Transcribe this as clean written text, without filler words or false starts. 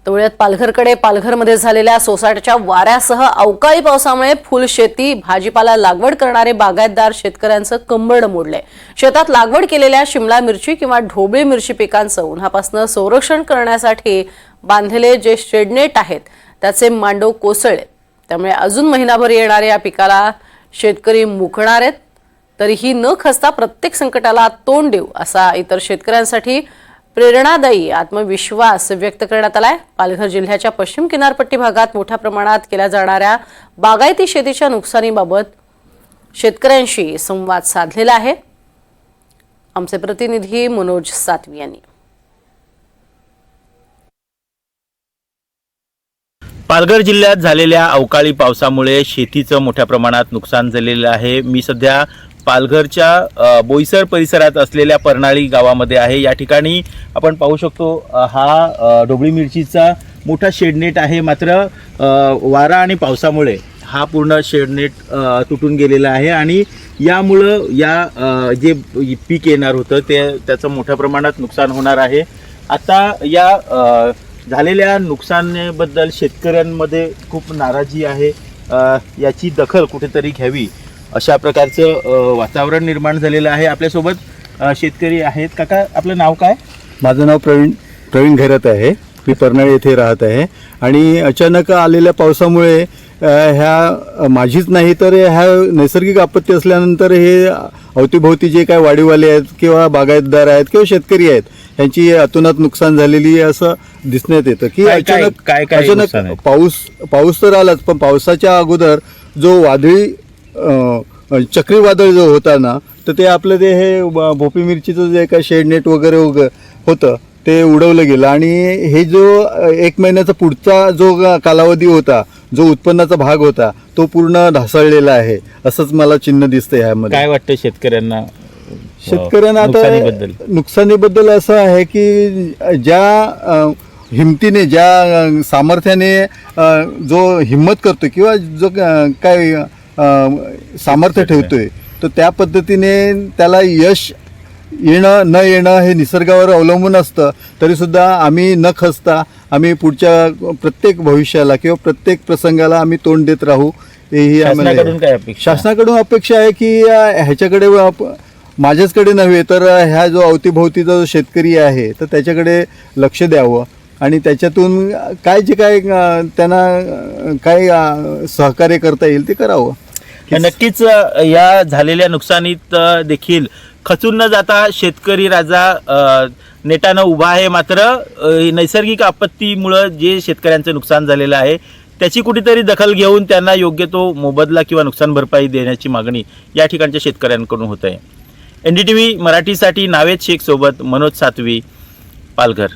तवळ्यात पालघरकडे पालघरमध्ये झालेल्या सोसाट्याच्या वाऱ्यासह अवकाळी पावसामुळे फुलशेती भाजीपाला लागवड करणारे बागायतदार शेतकऱ्यांचं कंबरड मोडले। शेतात लागवड केलेल्या शिमला मिरची किंवा ढोबळी मिरची पिकांचं उन्हापासून संरक्षण करण्यासाठी बांधलेले जे शेडनेट आहेत त्याचे मांडव कोसळले। त्यामुळे अजून महिनाभर येणाऱ्या या पिकाला शेतकरी मुकणार आहेत। तरीही न खचता प्रत्येक संकटाला तोंड देऊ असा इतर शेतकऱ्यांसाठी प्रेरणादायी आत्मविश्वास व्यक्त करण्यात आलाय। पालघर जिल्ह्याच्या पश्चिम किनारपट्टी भागात मोठ्या प्रमाणात केल्या जाणाऱ्या बागायती शेतीच्या नुकसानीबाबत शेतकऱ्यांशी संवाद साधलेला आहे। आमचे प्रतिनिधी मनोज सातवी यांनी। पालघर जिल्ह्यात झालेल्या अवकाळी पावसामुळे शेतीचं मोठ्या प्रमाणात नुकसान झालेलं आहे। मी सध्या पालघरच्या बोईसर परिसरात असलेल्या परनाळी गावामध्ये आहे। या ठिकाणी आपण पाहू शकतो हा ढोबळी मिरचीचा मोठा शेडनेट आहे, मात्र वारा आणि पावसामुळे हा पूर्ण शेडनेट तुटून गेलेला आहे आणि यामुळं या जे पीक येणार होतं त्याचं मोठ्या प्रमाणात नुकसान होणार आहे। आता या झालेल्या नुकसानाबद्दल शेतकऱ्यांमध्ये खूप नाराजी आहे। याची दखल कुठेतरी घ्यावी अशा प्रकारचं वातावरण निर्माण झालेलं आहे। आपल्यासोबत शेतकरी आहेत। काका, आपलं नाव काय? माझं नाव प्रवीण घैरत आहे। मी परनाळी येथे राहत आहे आणि अचानक आलेल्या पावसामुळे ह्या माझीच नाही तर ह्या नैसर्गिक आपत्ती असल्यानंतर हे अवतीभोवती जे काय वाडीवाले आहेत किंवा बागायतदार आहेत किंवा शेतकरी आहेत यांची अतोनात नुकसान झालेली असं दिसण्यात येतं की अचानक पाऊस तर आलाच, पण पावसाच्या अगोदर जो वादळी चक्रीवादळ जो होता ना, तर ते आपलं ते हे भोपी मिरचीचं जे काय शेडनेट वगैरे होतं ते उडवलं गेलं आणि हे जो 1 महिन्याचा पुढचा जो कालावधी होता, जो उत्पन्नाचा भाग होता, तो पूर्ण ढासळलेला आहे असंच मला चिन्ह दिसतंय ह्यामध्ये। काय वाटतं शेतकऱ्यांना? आता नुकसानीबद्दल असं आहे की ज्या हिमतीने, ज्या सामर्थ्याने जो हिम्मत करतो किंवा जो काय सामर्थ्य ठेवतोय, तर त्या पद्धतीने त्याला यश येणं न येणं हे निसर्गावर अवलंबून असतं। तरीसुद्धा आम्ही न खचता आम्ही पुढच्या प्रत्येक भविष्याला किंवा प्रत्येक प्रसंगाला आम्ही तोंड देत राहू। ही शासनाकडून अपेक्षा आहे की ह्याच्याकडे माझ्याचकडे नव्हे तर ह्या जो अवतीभोवतीचा जो शेतकरी आहे तर त्याच्याकडे लक्ष द्यावं आणि त्याच्यातून काय जे काय त्यांना काय सहकार्य करता येईल ते करावं। नक्कीच या झालेल्या नुकसानीत देखील खचून न जाता शेतकरी राजा नेटानं उभा आहे। मात्र नैसर्गिक आपत्तीमुळे जे शेतकऱ्यांचं नुकसान झालेलं आहे त्याची कुठेतरी दखल घेऊन त्यांना योग्य तो मोबदला किंवा नुकसान भरपाई देण्याची मागणी या ठिकाणच्या शेतकऱ्यांकडून होत आहे। NDTV मराठीसाठी नावेद शेख सोबत मनोज सातवी, पालघर।